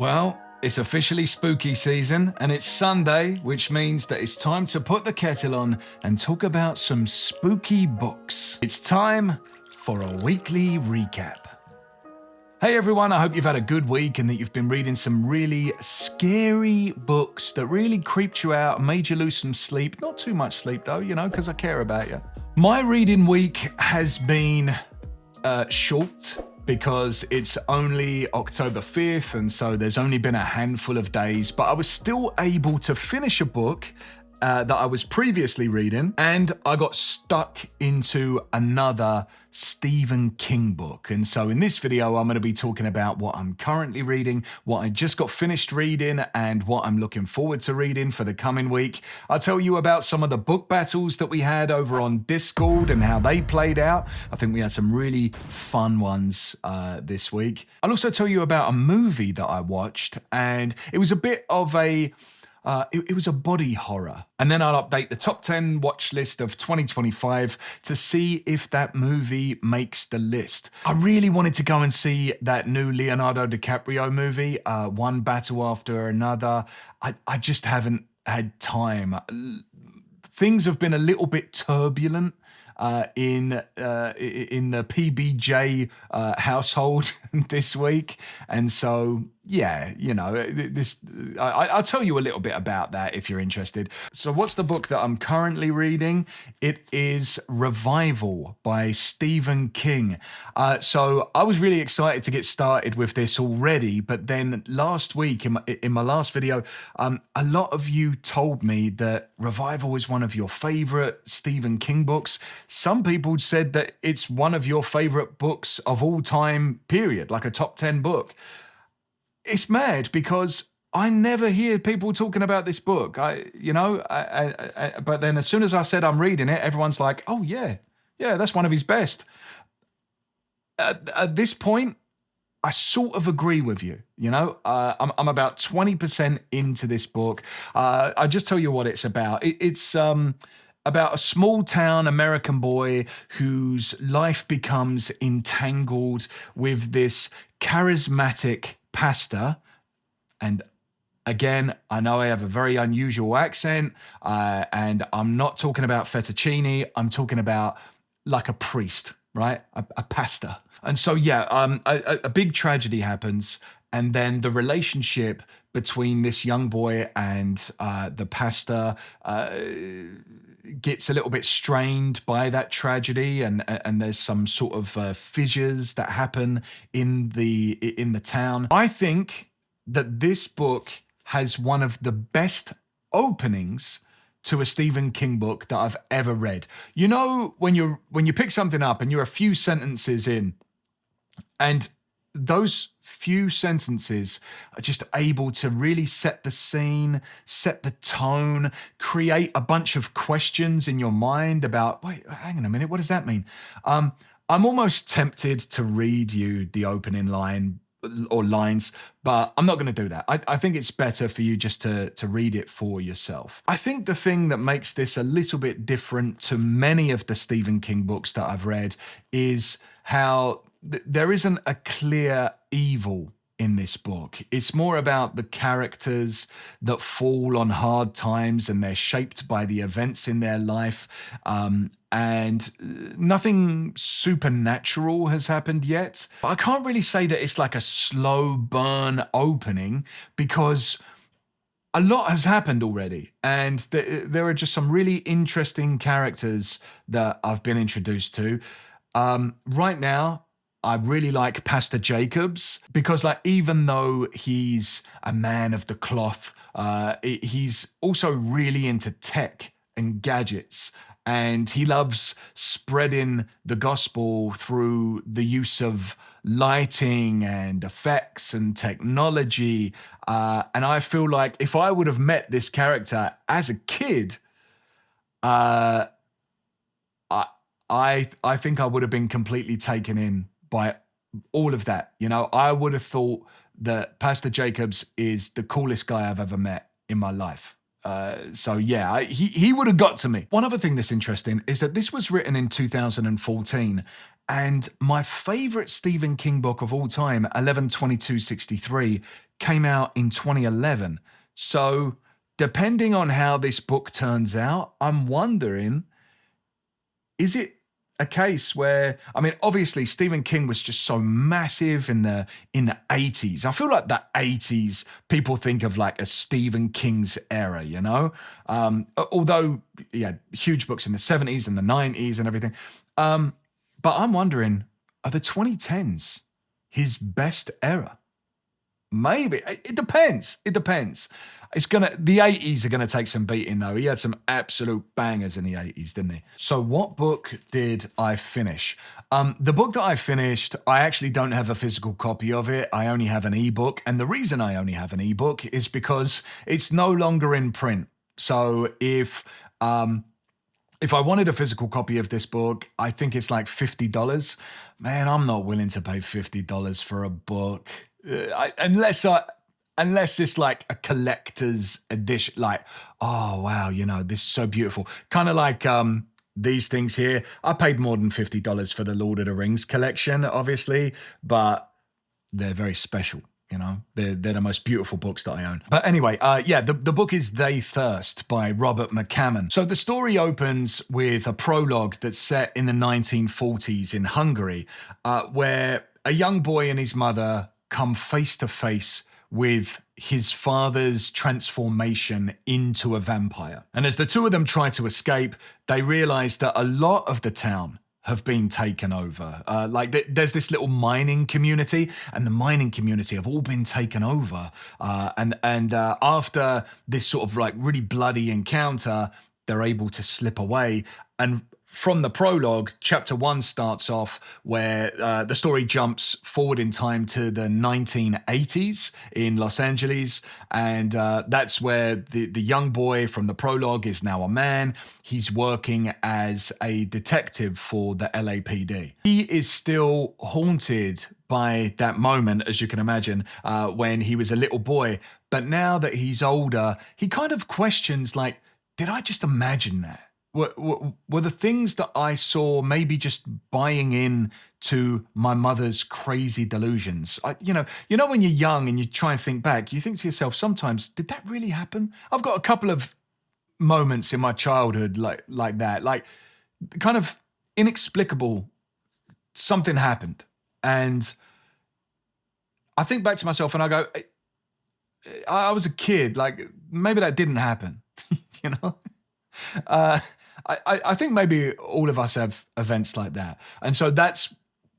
Well, it's officially spooky season and it's Sunday, which means that it's time to put the kettle on and talk about some spooky books. It's time for a weekly recap. Hey everyone, I hope you've had a good week and that you've been reading some really scary books that really creeped you out and made you lose some sleep. Not too much sleep though, because I care about you. My reading week has been short because it's only October 5th and so there's only been a handful of days, but I was still able to finish a book that I was previously reading, and I got stuck into another Stephen King book. And so in this video, I'm going to be talking about what I'm currently reading, what I just got finished reading, and what I'm looking forward to reading for the coming week. I'll tell you about some of the book battles that we had over on Discord and how they played out. I think we had some really fun ones this week. I'll also tell you about a movie that I watched, and it was a bit of a it was a body horror. And then I'll update the top 10 watch list of 2025 to see if that movie makes the list. I really wanted to go and see that new Leonardo DiCaprio movie, one battle after another. I just haven't had time. Things have been a little bit turbulent in the PBJ household this week, and so yeah, I'll tell you a little bit about that if you're interested. So what's the book that I'm currently reading? It is Revival by Stephen King. So I was really excited to get started with this already, but then last week in my last video, a lot of you told me that Revival is one of your favorite Stephen King books. Some people said that it's one of your favorite books of all time, period, like a top 10 book. It's mad because I never hear people talking about this book. But then as soon as I said I'm reading it, everyone's like, oh yeah, that's one of his best. At this point, I sort of agree with you. I'm about 20% into this book. I'll just tell you what it's about. It's about a small town American boy whose life becomes entangled with this charismatic pastor. And again, I know I have a very unusual accent, and I'm not talking about fettuccine. I'm talking about like a priest, right? A pastor. And so, a big tragedy happens. And then the relationship between this young boy and the pastor gets a little bit strained by that tragedy, and there's some sort of fissures that happen in the town. I think that this book has one of the best openings to a Stephen King book that I've ever read. When you pick something up and you're a few sentences in, and those few sentences are just able to really set the scene, set the tone, create a bunch of questions in your mind about, wait, hang on a minute, what does that mean? I'm almost tempted to read you the opening line or lines, but I'm not going to do that. I think it's better for you just to read it for yourself. I think the thing that makes this a little bit different to many of the Stephen King books that I've read is how there isn't a clear evil in this book. It's more about the characters that fall on hard times and they're shaped by the events in their life. And nothing supernatural has happened yet. I can't really say that it's like a slow burn opening because a lot has happened already. And there are just some really interesting characters that I've been introduced to. Right now, I really like Pastor Jacobs because, even though he's a man of the cloth, he's also really into tech and gadgets, and he loves spreading the gospel through the use of lighting and effects and technology. And I feel like if I would have met this character as a kid, I think I would have been completely taken in by all of that. I would have thought that Pastor Jacobs is the coolest guy I've ever met in my life. He would have got to me. One other thing that's interesting is that this was written in 2014, and my favorite Stephen King book of all time, 11/22/63, came out in 2011. So depending on how this book turns out, I'm wondering, is it a case where, I mean, obviously Stephen King was just so massive in the 80s. I feel like the 80s, people think of like a Stephen King's era, you know? Although, yeah, huge books in the 70s and the 90s and everything. But I'm wondering, are the 2010s his best era? Maybe. It depends. It depends. The 80s are gonna take some beating though. He had some absolute bangers in the 80s, didn't he? So what book did I finish? The book that I finished, I actually don't have a physical copy of it. I only have an ebook. And the reason I only have an ebook is because it's no longer in print. So if I wanted a physical copy of this book, I think it's like $50. Man, I'm not willing to pay $50 for a book. Unless it's like a collector's edition, like, oh wow, you know, this is so beautiful. Kind of like these things here. I paid more than $50 for the Lord of the Rings collection, obviously, but they're very special. You know, they're the most beautiful books that I own. But anyway, the book is They Thirst by Robert McCammon. So the story opens with a prologue that's set in the 1940s in Hungary, where a young boy and his mother come face to face with his father's transformation into a vampire. And as the two of them try to escape, they realize that a lot of the town have been taken over. There's this little mining community, and the mining community have all been taken over. And after this sort of like really bloody encounter, they're able to slip away. And from the prologue, chapter 1 starts off where the story jumps forward in time to the 1980s in Los Angeles. And that's where the young boy from the prologue is now a man. He's working as a detective for the LAPD. He is still haunted by that moment, as you can imagine, when he was a little boy. But now that he's older, he kind of questions, like, did I just imagine that? Were the things that I saw maybe just buying in to my mother's crazy delusions? You know, when you're young and you try and think back, you think to yourself sometimes, did that really happen? I've got a couple of moments in my childhood like that, like kind of inexplicable. Something happened, and I think back to myself and I go, I was a kid. Like maybe that didn't happen. You know. I think maybe all of us have events like that. And so that's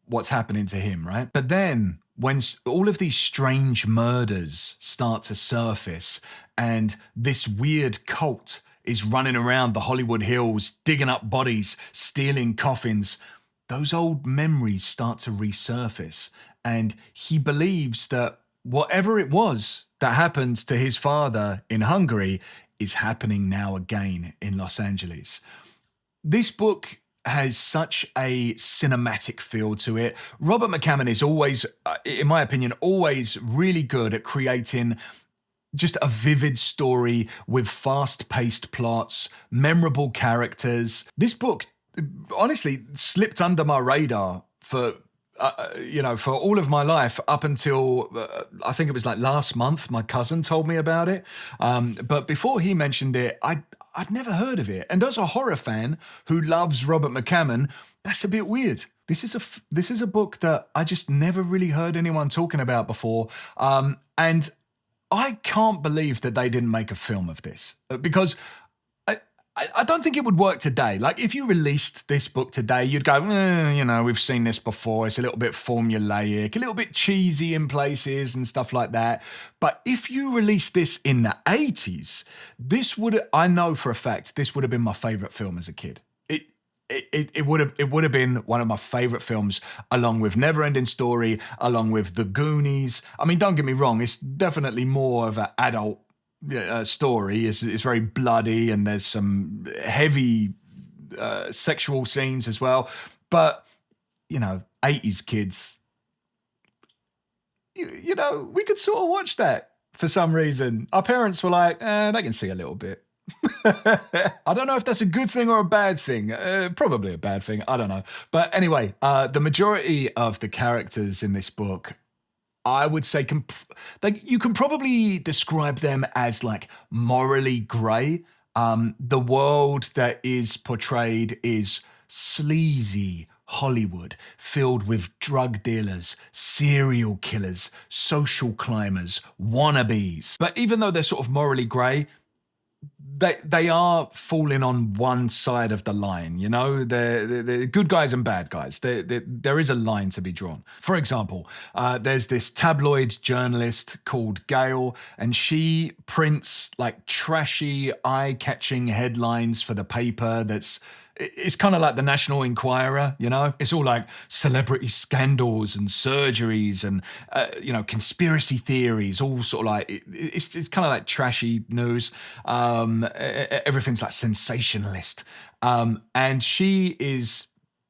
what's happening to him, right? But then when all of these strange murders start to surface and this weird cult is running around the Hollywood Hills, digging up bodies, stealing coffins, those old memories start to resurface. And he believes that whatever it was that happened to his father in Hungary is happening now again in Los Angeles. This book has such a cinematic feel to it. Robert McCammon is always, in my opinion, always really good at creating just a vivid story with fast-paced plots, memorable characters. This book, honestly, slipped under my radar for all of my life up until I think it was like last month. My cousin told me about it, but before he mentioned it, I'd never heard of it. And as a horror fan who loves Robert McCammon, that's a bit weird. This is a book that I just never really heard anyone talking about before, and I can't believe that they didn't make a film of this, because I don't think it would work today. Like if you released this book today, you'd go, we've seen this before. It's a little bit formulaic, a little bit cheesy in places and stuff like that. But if you released this in the 80s, I know for a fact, this would have been my favorite film as a kid. It would have been one of my favorite films, along with Neverending Story, along with The Goonies. I mean, don't get me wrong, it's definitely more of an adult story. It's very bloody and there's some heavy sexual scenes as well. But 80s kids, we could sort of watch that for some reason. Our parents were like, they can see a little bit. I don't know if that's a good thing or a bad thing. Probably a bad thing. I don't know. But anyway, the majority of the characters in this book I would say like you can probably describe them as like morally grey. The world that is portrayed is sleazy Hollywood, filled with drug dealers, serial killers, social climbers, wannabes. But even though they're sort of morally grey, they are falling on one side of the line, you know. They're good guys and bad guys. There is a line to be drawn. For example, there's this tabloid journalist called Gail, and she prints like trashy, eye-catching headlines for the paper. It's kind of like the National Enquirer, you know? It's all like celebrity scandals and surgeries and, conspiracy theories, all sort of like, it's kind of like trashy news. Everything's like sensationalist. And she is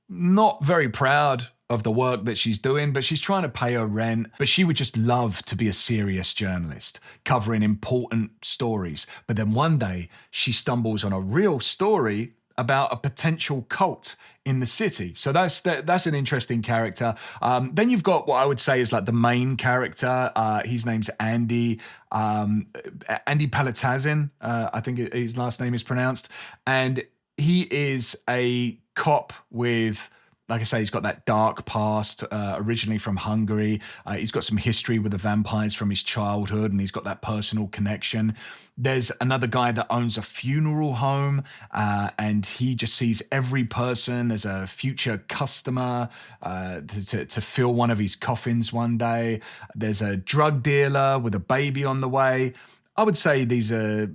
not very proud of the work that she's doing, but she's trying to pay her rent. But she would just love to be a serious journalist, covering important stories. But then one day she stumbles on a real story about a potential cult in the city. So that's an interesting character. Then you've got what I would say is like the main character. His name's Andy. Andy Palatazin, I think his last name is pronounced. And he is a cop with, like I say, he's got that dark past, originally from Hungary. He's got some history with the vampires from his childhood, and he's got that personal connection. There's another guy that owns a funeral home, and he just sees every person as a future customer to fill one of his coffins one day. There's a drug dealer with a baby on the way. I would say these are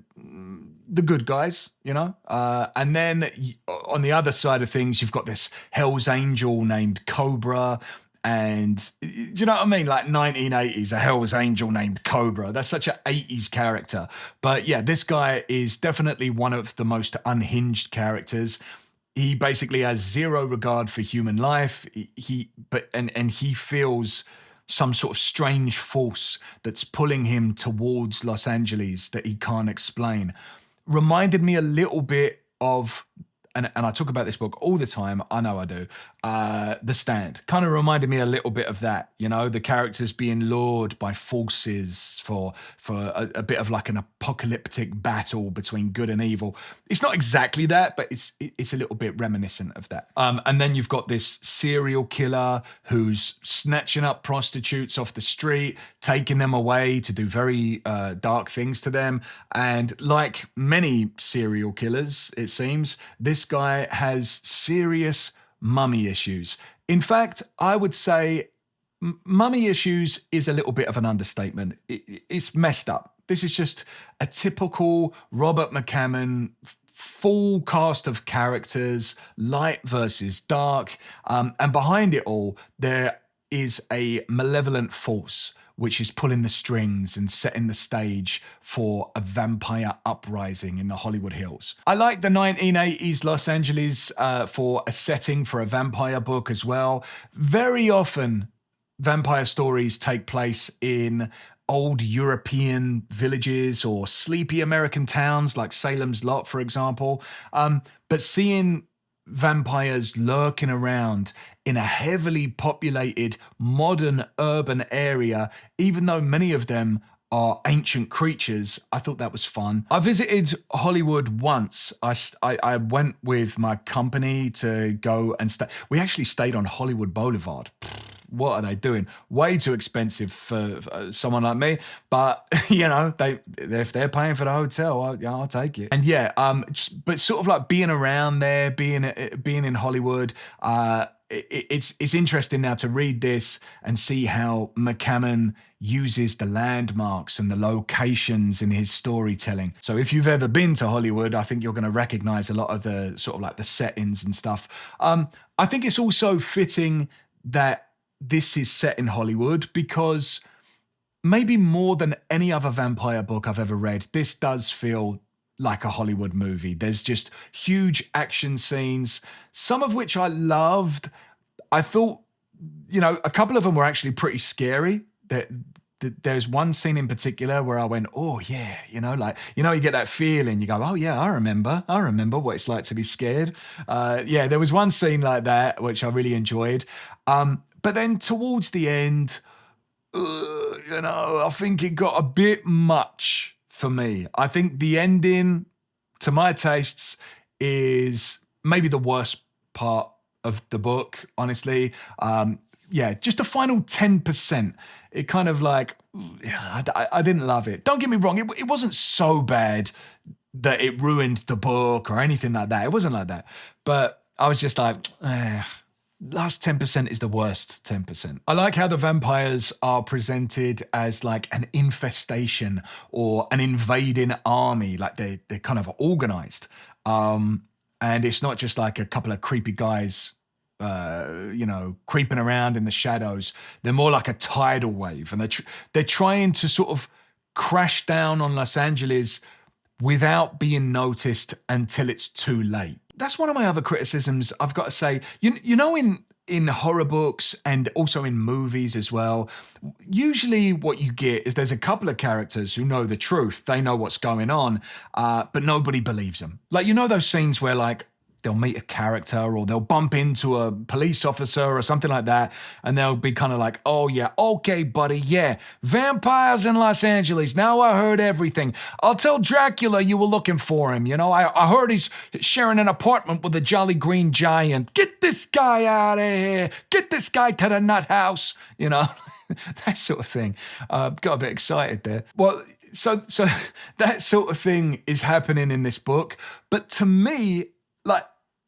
the good guys, you know? And then on the other side of things, you've got this Hell's Angel named Cobra. And do you know what I mean? Like 1980s, a Hell's Angel named Cobra. That's such an 80s character. But yeah, this guy is definitely one of the most unhinged characters. He basically has zero regard for human life. He feels some sort of strange force that's pulling him towards Los Angeles that he can't explain. Reminded me a little bit of, and I talk about this book all the time, I know I do, The Stand. Kind of reminded me a little bit of that, you know, the characters being lured by forces for a bit of like an apocalyptic battle between good and evil. It's not exactly that, but it's a little bit reminiscent of that. And then you've got this serial killer who's snatching up prostitutes off the street, taking them away to do very dark things to them. And like many serial killers, it seems, this guy has serious mummy issues. In fact, I would say mummy issues is a little bit of an understatement. It's messed up. This is just a typical Robert McCammon full cast of characters, light versus dark. And behind it all, there is a malevolent force which is pulling the strings and setting the stage for a vampire uprising in the Hollywood Hills. I like the 1980s Los Angeles for a setting for a vampire book as well. Very often, vampire stories take place in old European villages or sleepy American towns like Salem's Lot, for example. But seeing vampires lurking around in a heavily populated, modern urban area, even though many of them are ancient creatures, I thought that was fun. I visited Hollywood once. I went with my company to go and stay. We actually stayed on Hollywood Boulevard. What are they doing? Way too expensive for someone like me. But, you know, if they're paying for the hotel, I'll take it. And yeah, but sort of like being around there, being in Hollywood, it's interesting now to read this and see how McCammon uses the landmarks and the locations in his storytelling. So if you've ever been to Hollywood, I think you're going to recognize a lot of the sort of like the settings and stuff. I think it's also fitting that this is set in Hollywood because maybe more than any other vampire book I've ever read, this does feel like a Hollywood movie. There's just huge action scenes, some of which I loved. I thought, you know, a couple of them were actually pretty scary. There's one scene in particular where I went, oh yeah, you know, like, you know, you get that feeling, you go, oh yeah, I remember what it's like to be scared. Yeah, there was one scene like that, which I really enjoyed. But then towards the end, I think it got a bit much for me. I think the ending, to my tastes, is maybe the worst part of the book, honestly. Yeah, just the final 10%. It kind of like, I didn't love it. Don't get me wrong, it wasn't so bad that it ruined the book or anything like that. It wasn't like that. But I was just like, last 10% is the worst 10%. I like how the vampires are presented as like an infestation or an invading army, like they're kind of organized. And it's not just like a couple of creepy guys, creeping around in the shadows. They're more like a tidal wave, and they're trying to sort of crash down on Los Angeles without being noticed until it's too late. That's one of my other criticisms, I've got to say. In horror books and also in movies as well, usually what you get is there's a couple of characters who know the truth. They know what's going on, but nobody believes them. Like, those scenes where like they'll meet a character or they'll bump into a police officer or something like that, and they'll be kind of like, oh yeah, okay, buddy, yeah, vampires in Los Angeles. Now I heard everything. I'll tell Dracula you were looking for him. I heard he's sharing an apartment with a Jolly Green Giant. Get this guy out of here. Get this guy to the nut house. That sort of thing. Got a bit excited there. Well, so that sort of thing is happening in this book, but to me, like,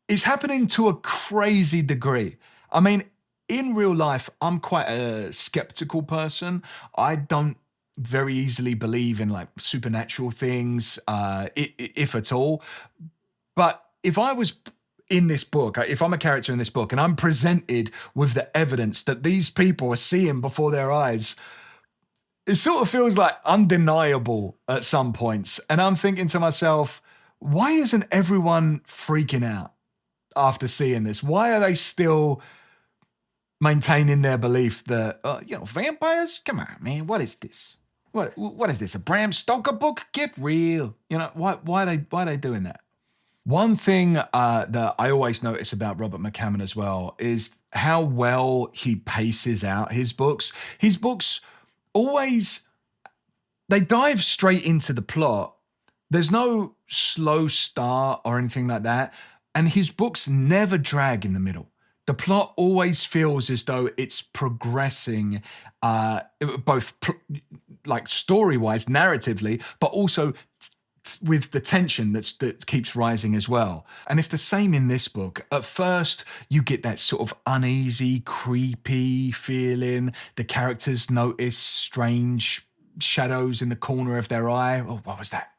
it's happening to a crazy degree. I mean, in real life, I'm quite a skeptical person. I don't very easily believe in like supernatural things, if at all. But if I was in this book, if I'm a character in this book and I'm presented with the evidence that these people are seeing before their eyes, it sort of feels like undeniable at some points. And I'm thinking to myself, why isn't everyone freaking out after seeing this? Why are they still maintaining their belief that, vampires? Come on, man, what is this? What is this, a Bram Stoker book? Get real. Why are they doing that? One thing that I always notice about Robert McCammon as well is how well he paces out his books. His books always, they dive straight into the plot. There's no slow start or anything like that. And his books never drag in the middle. The plot always feels as though it's progressing, both like story-wise, narratively, but also with the tension that keeps rising as well. And it's the same in this book. At first, you get that sort of uneasy, creepy feeling. The characters notice strange shadows in the corner of their eye. Oh, what was that?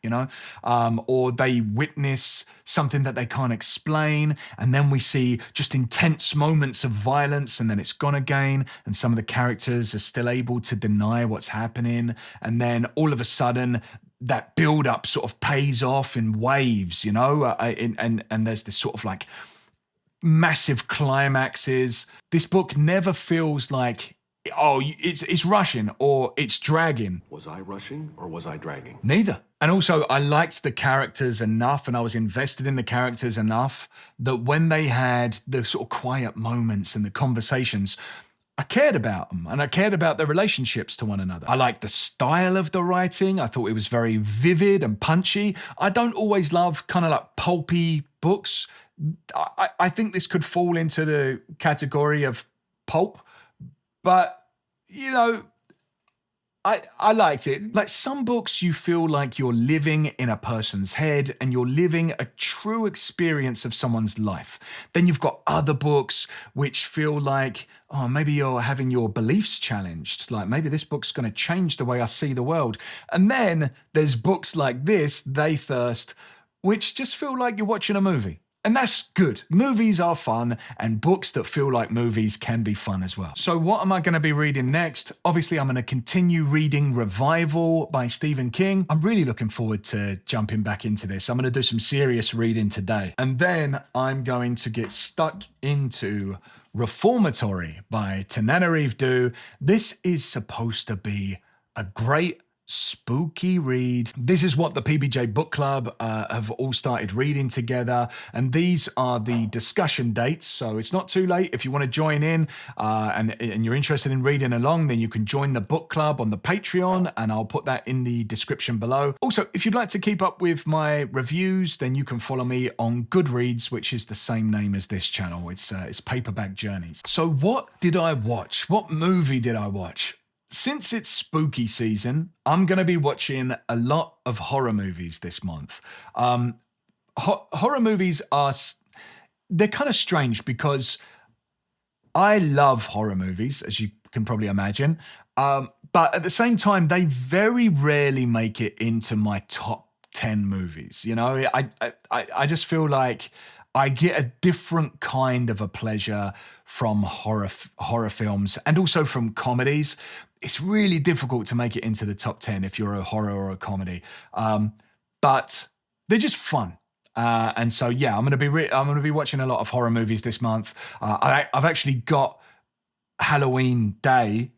Or they witness something that they can't explain. And then we see just intense moments of violence, and then it's gone again. And some of the characters are still able to deny what's happening. And then all of a sudden, that build up sort of pays off in waves, and there's this sort of like massive climaxes. This book never feels like, it's rushing or it's dragging. Was I rushing or was I dragging? Neither. And also, I liked the characters enough and I was invested in the characters enough that when they had the sort of quiet moments and the conversations, I cared about them and I cared about their relationships to one another. I liked the style of the writing. I thought it was very vivid and punchy. I don't always love kind of like pulpy books. I think this could fall into the category of pulp. But, I liked it. Like some books, you feel like you're living in a person's head and you're living a true experience of someone's life. Then you've got other books which feel like, maybe you're having your beliefs challenged. Like maybe this book's going to change the way I see the world. And then there's books like this, They Thirst, which just feel like you're watching a movie. And that's good. Movies are fun, and books that feel like movies can be fun as well. So what am I going to be reading next? Obviously, I'm going to continue reading Revival by Stephen King. I'm really looking forward to jumping back into this. I'm going to do some serious reading today. And then I'm going to get stuck into Reformatory by Tananarive Due. This is supposed to be a great spooky read. This is what the PBJ Book Club have all started reading together, and these are the discussion dates, so it's not too late. If you want to join in and you're interested in reading along, then you can join the book club on the Patreon, and I'll put that in the description below. Also, if you'd like to keep up with my reviews, then you can follow me on Goodreads, which is the same name as this channel. It's Paperback Journeys. So what did I watch? What movie did I watch? Since it's spooky season, I'm going to be watching a lot of horror movies this month. Horror movies they're kind of strange because I love horror movies, as you can probably imagine. But at the same time, they very rarely make it into my top 10 movies. You know, I just feel like I get a different kind of a pleasure from horror films and also from comedies. It's really difficult to make it into the top 10 if you're a horror or a comedy, but they're just fun. And so, yeah, I'm going to be watching a lot of horror movies this month. I've actually got Halloween Day.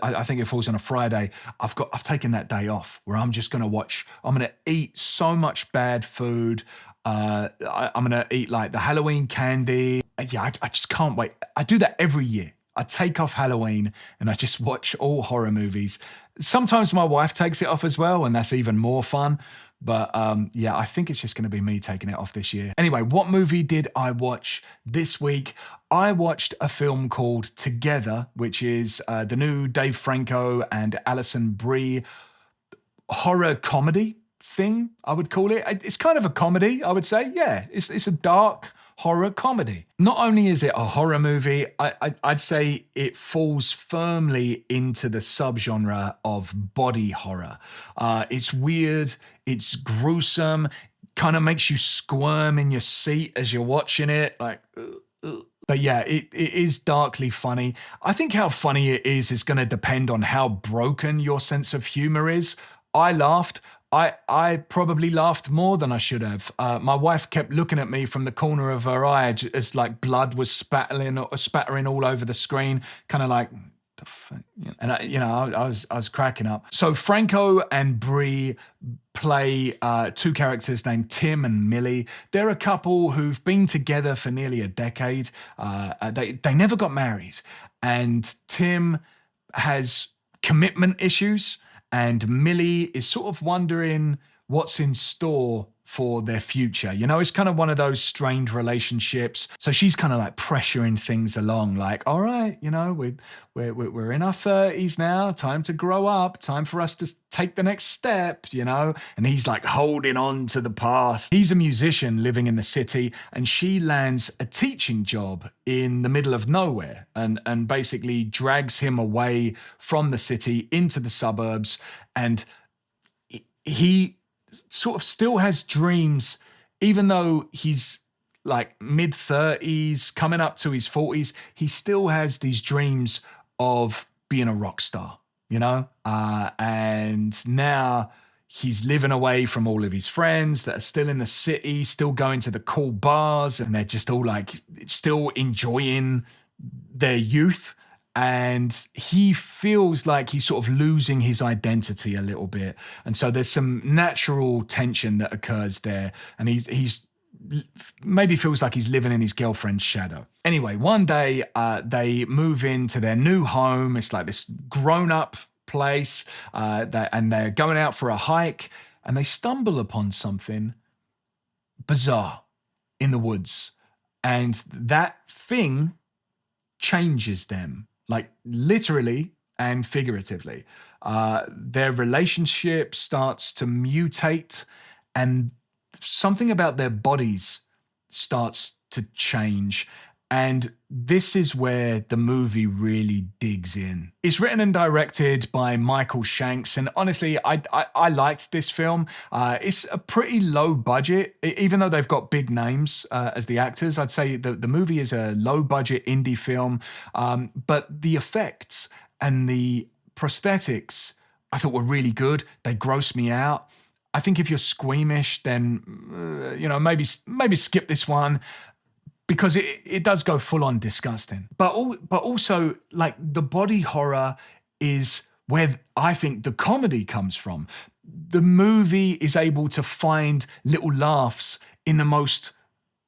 I think it falls on a Friday. I've taken that day off where I'm just going to watch. I'm going to eat so much bad food. I'm going to eat like the Halloween candy. Yeah, I just can't wait. I do that every year. I take off Halloween and I just watch all horror movies. Sometimes my wife takes it off as well, and that's even more fun. But yeah, I think it's just going to be me taking it off this year. Anyway, what movie did I watch this week? I watched a film called Together, which is the new Dave Franco and Alison Brie horror comedy thing, I would call it. It's kind of a comedy, I would say. Yeah, it's a dark horror comedy. Not only is it a horror movie, I'd say it falls firmly into the subgenre of body horror. It's weird, it's gruesome, kind of makes you squirm in your seat as you're watching it, like. But yeah, it is darkly funny. I think how funny it is going to depend on how broken your sense of humor is. I laughed. I probably laughed more than I should have. My wife kept looking at me from the corner of her eye as like blood was spattering all over the screen, kind of like, the fuck? And I was cracking up. So Franco and Brie play two characters named Tim and Millie. They're a couple who've been together for nearly a decade. They never got married, and Tim has commitment issues. And Millie is sort of wondering what's in store for their future. You know, it's kind of one of those strange relationships. So she's kind of like pressuring things along, like, all right, you know, we're in our 30s now, time to grow up, time for us to take the next step, you know? And he's like holding on to the past. He's a musician living in the city, and she lands a teaching job in the middle of nowhere and basically drags him away from the city into the suburbs. And he sort of still has dreams, even though he's like mid-30s, coming up to his 40s, he still has these dreams of being a rock star, you know? And now he's living away from all of his friends that are still in the city, still going to the cool bars, and they're just all like still enjoying their youth. And he feels like he's sort of losing his identity a little bit. And so there's some natural tension that occurs there. And he's maybe feels like he's living in his girlfriend's shadow. Anyway, one day they move into their new home. It's like this grown-up place, and they're going out for a hike, and they stumble upon something bizarre in the woods. And that thing changes them. Like literally and figuratively. Their relationship starts to mutate, and something about their bodies starts to change. And this is where the movie really digs in. It's written and directed by Michael Shanks, and honestly, I liked this film. It's a pretty low budget, even though they've got big names as the actors. I'd say the movie is a low budget indie film, but the effects and the prosthetics I thought were really good. They grossed me out. I think if you're squeamish, then maybe skip this one, because it does go full on disgusting. But also, like, the body horror is where I think the comedy comes from. The movie is able to find little laughs in the most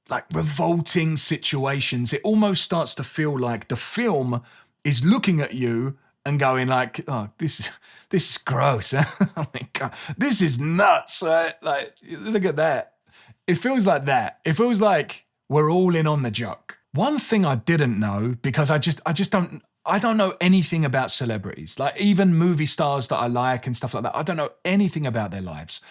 like revolting situations. It almost starts to feel like the film is looking at you and going like, oh, this is gross. I mean, God, this is nuts, right? Like, look at that. It feels like that. It feels like we're all in on the joke. One thing I didn't know, because I don't know anything about celebrities, like even movie stars that I like and stuff like that. I don't know anything about their lives.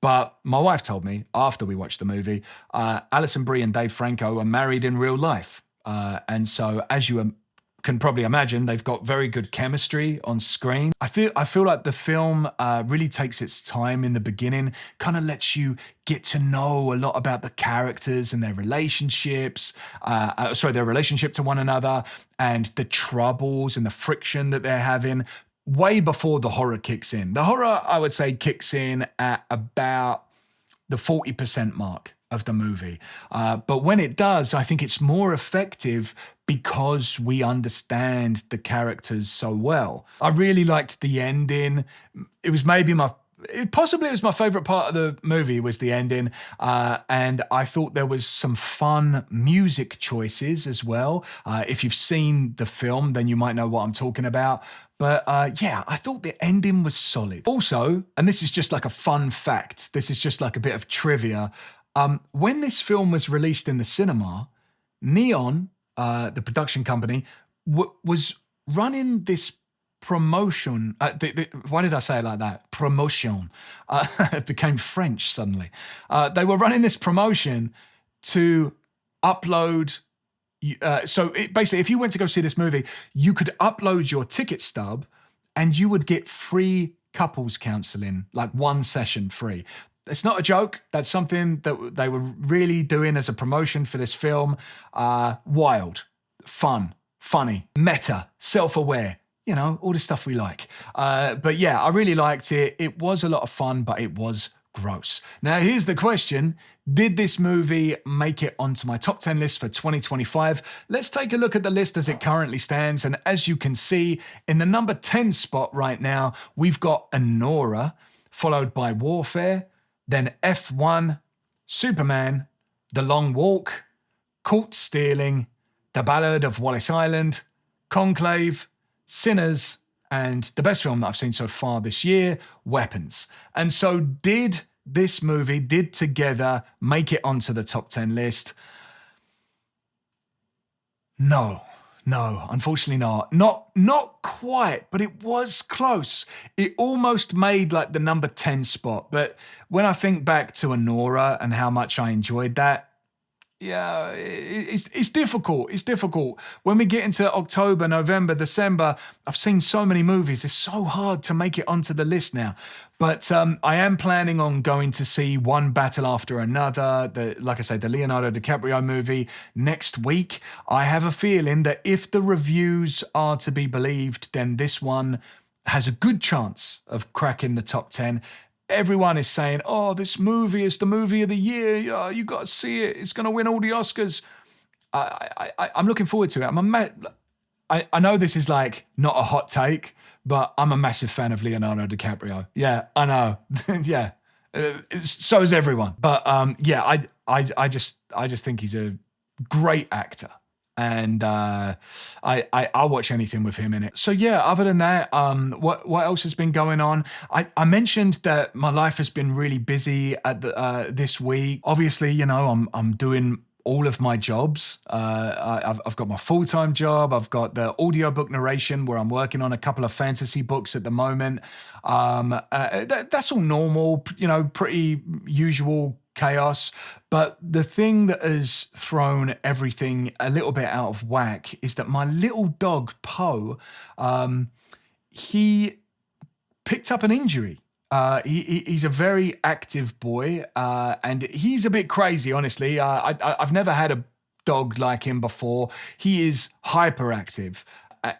But my wife told me after we watched the movie, Alison Brie and Dave Franco are married in real life. And so as you can probably imagine, they've got very good chemistry on screen. I feel like the film really takes its time in the beginning, kind of lets you get to know a lot about the characters and their relationships, their relationship to one another and the troubles and the friction that they're having way before the horror kicks in. The horror, I would say, kicks in at about the 40% mark of the movie. But when it does, I think it's more effective because we understand the characters so well. I really liked the ending. It was maybe possibly it was my favorite part of the movie was the ending. And I thought there was some fun music choices as well. If you've seen the film, then you might know what I'm talking about. But yeah, I thought the ending was solid. Also, and this is just like a fun fact, this is just like a bit of trivia. When this film was released in the cinema, Neon, the production company, was running this promotion. Why did I say it like that? Promotion. It became French suddenly. They were running this promotion to upload. Basically, if you went to go see this movie, you could upload your ticket stub and you would get free couples counseling, like one session free. It's not a joke. That's something that they were really doing as a promotion for this film. Wild, fun, funny, meta, self-aware, all the stuff we like. But yeah, I really liked it. It was a lot of fun, but it was gross. Now, here's the question. Did this movie make it onto my top 10 list for 2025? Let's take a look at the list as it currently stands. And as you can see, in the number 10 spot right now, we've got Anora, followed by Warfare, then F1, Superman, The Long Walk, Caught Stealing, The Ballad of Wallace Island, Conclave, Sinners, and the best film that I've seen so far this year, Weapons. And so did Together make it onto the top 10 list? No, unfortunately not. Not quite, but it was close. It almost made like the number 10 spot. But when I think back to Anora and how much I enjoyed that, yeah, it's difficult. It's difficult. When we get into October, November, December, I've seen so many movies. It's so hard to make it onto the list now. But I am planning on going to see One Battle After Another, like I said, the Leonardo DiCaprio movie next week. I have a feeling that if the reviews are to be believed, then this one has a good chance of cracking the top 10. Everyone is saying, oh, this movie is the movie of the year. You got to see it. It's going to win all the Oscars. I'm looking forward to it. I know this is like not a hot take, but I'm a massive fan of Leonardo DiCaprio. Yeah, I know. Yeah, so is everyone. But yeah, I just think he's a great actor. And I'll watch anything with him in it. So yeah, other than that, what else has been going on? I mentioned that my life has been really busy at this week. Obviously, I'm doing all of my jobs. I've got my full-time job. I've got the audiobook narration where I'm working on a couple of fantasy books at the moment. That's all normal, pretty usual chaos. But the thing that has thrown everything a little bit out of whack is that my little dog, Poe, he picked up an injury. He's a very active boy, and he's a bit crazy, honestly. I've never had a dog like him before. He is hyperactive.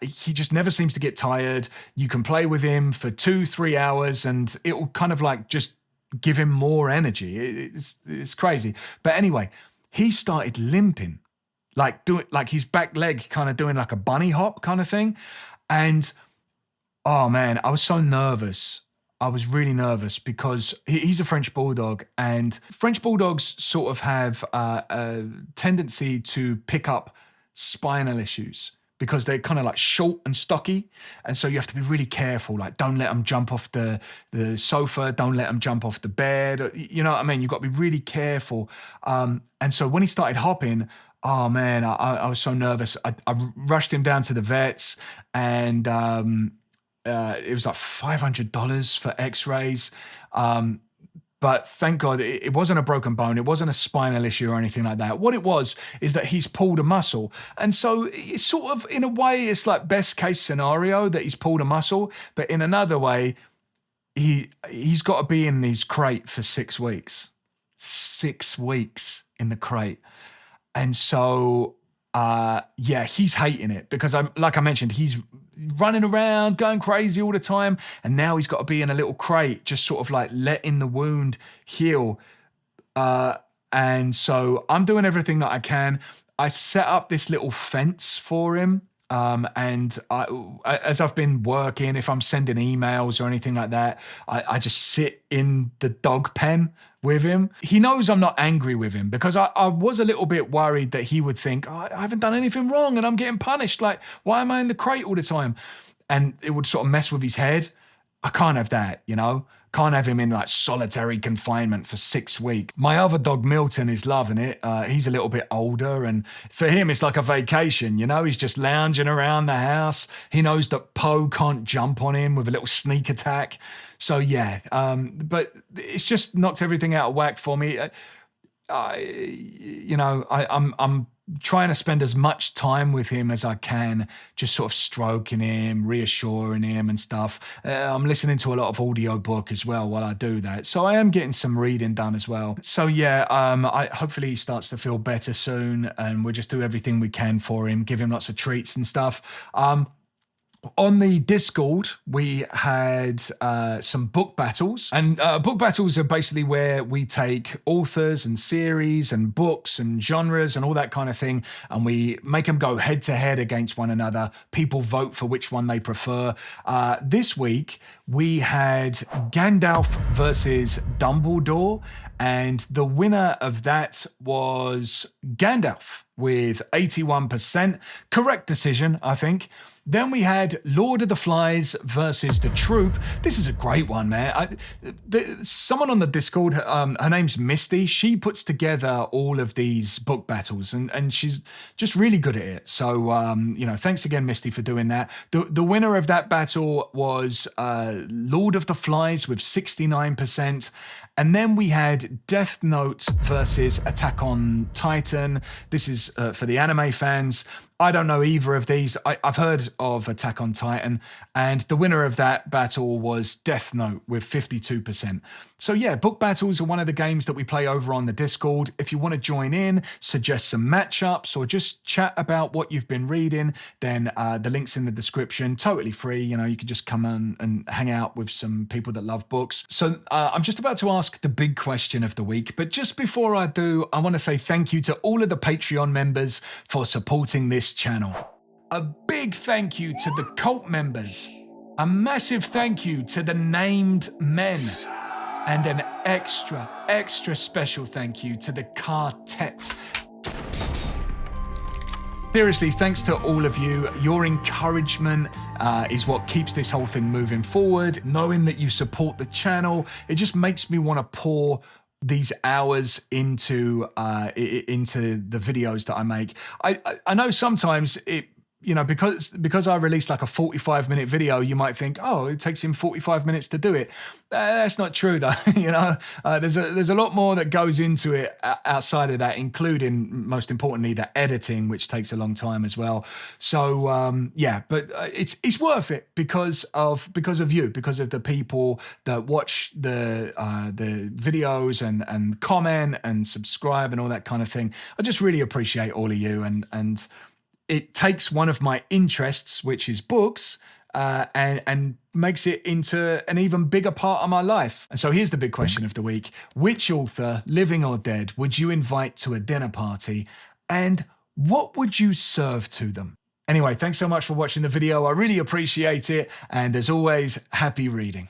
He just never seems to get tired. You can play with him for 2-3 hours and it will kind of like just give him more energy. It's crazy. But anyway, he started limping, like his back leg kind of doing like a bunny hop kind of thing. And Oh man, I was so nervous. I was really nervous because he's a French bulldog, and French bulldogs sort of have a tendency to pick up spinal issues because they're kind of like short and stocky, and so you have to be really careful. Like, don't let them jump off the sofa, don't let them jump off the bed. You know what I mean? You've got to be really careful. And so when he started hopping, oh man, I was so nervous. I rushed him down to the vets, and it was like $500 for X-rays. But thank God it wasn't a broken bone. It wasn't a spinal issue or anything like that. What it was is that he's pulled a muscle. And so it's sort of, in a way, it's like best case scenario that he's pulled a muscle. But in another way, he's got to be in his crate for 6 weeks. 6 weeks in the crate. And so, yeah, he's hating it because like I mentioned, he's running around, going crazy all the time. And now he's got to be in a little crate, just sort of like letting the wound heal. And so I'm doing everything that I can. I set up this little fence for him. And as I've been working, if I'm sending emails or anything like that, I just sit in the dog pen with him. He knows I'm not angry with him because I was a little bit worried that he would think, oh, I haven't done anything wrong and I'm getting punished. Like, why am I in the crate all the time? And it would sort of mess with his head. I can't have that, you know? Can't have him in like solitary confinement for 6 weeks. My other dog, Milton, is loving it. He's a little bit older, and for him, it's like a vacation, you know? He's just lounging around the house. He knows that Poe can't jump on him with a little sneak attack. So yeah, but it's just knocked everything out of whack for me. I'm trying to spend as much time with him as I can, just sort of stroking him, reassuring him and stuff. I'm listening to a lot of audio book as well while I do that. So I am getting some reading done as well. So yeah, hopefully he starts to feel better soon, and we'll just do everything we can for him, give him lots of treats and stuff. On the Discord, we had some book battles. And book battles are basically where we take authors and series and books and genres and all that kind of thing, and we make them go head to head against one another. People vote for which one they prefer. This week, we had Gandalf versus Dumbledore, and the winner of that was Gandalf with 81%. Correct decision, I think. Then we had Lord of the Flies versus The Troop. This is a great one, man. Someone on the Discord, her name's Misty. She puts together all of these book battles, and she's just really good at it. So, thanks again, Misty, for doing that. The winner of that battle was Lord of the Flies with 69%. And then we had Death Note versus Attack on Titan. This is for the anime fans. I don't know either of these. I've heard of Attack on Titan, and the winner of that battle was Death Note with 52%. So yeah, book battles are one of the games that we play over on the Discord. If you want to join in, suggest some matchups, or just chat about what you've been reading, then the link's in the description. Totally free. You know, you can just come on and hang out with some people that love books. So I'm just about to ask the big question of the week, but just before I do, I want to say thank you to all of the Patreon members for supporting this channel. A big thank you to the cult members, a massive thank you to the named men, and an extra special thank you to the quartet. Seriously, thanks to all of you. Your encouragement is what keeps this whole thing moving forward. Knowing that you support the channel, it just makes me want to pour these hours into the videos that I make. I know sometimes it, because I release like a 45-minute video, you might think, oh, it takes him 45 minutes to do it. That's not true though. There's a lot more that goes into it outside of that, including, most importantly, the editing, which takes a long time as well. So yeah, but it's worth it because of you, because of the people that watch the videos and comment and subscribe and all that kind of thing. I just really appreciate all of you, and it takes one of my interests, which is books, and makes it into an even bigger part of my life. And so here's the big question of the week. Which author, living or dead, would you invite to a dinner party, and what would you serve to them? Anyway, thanks so much for watching the video. I really appreciate it. And as always, happy reading.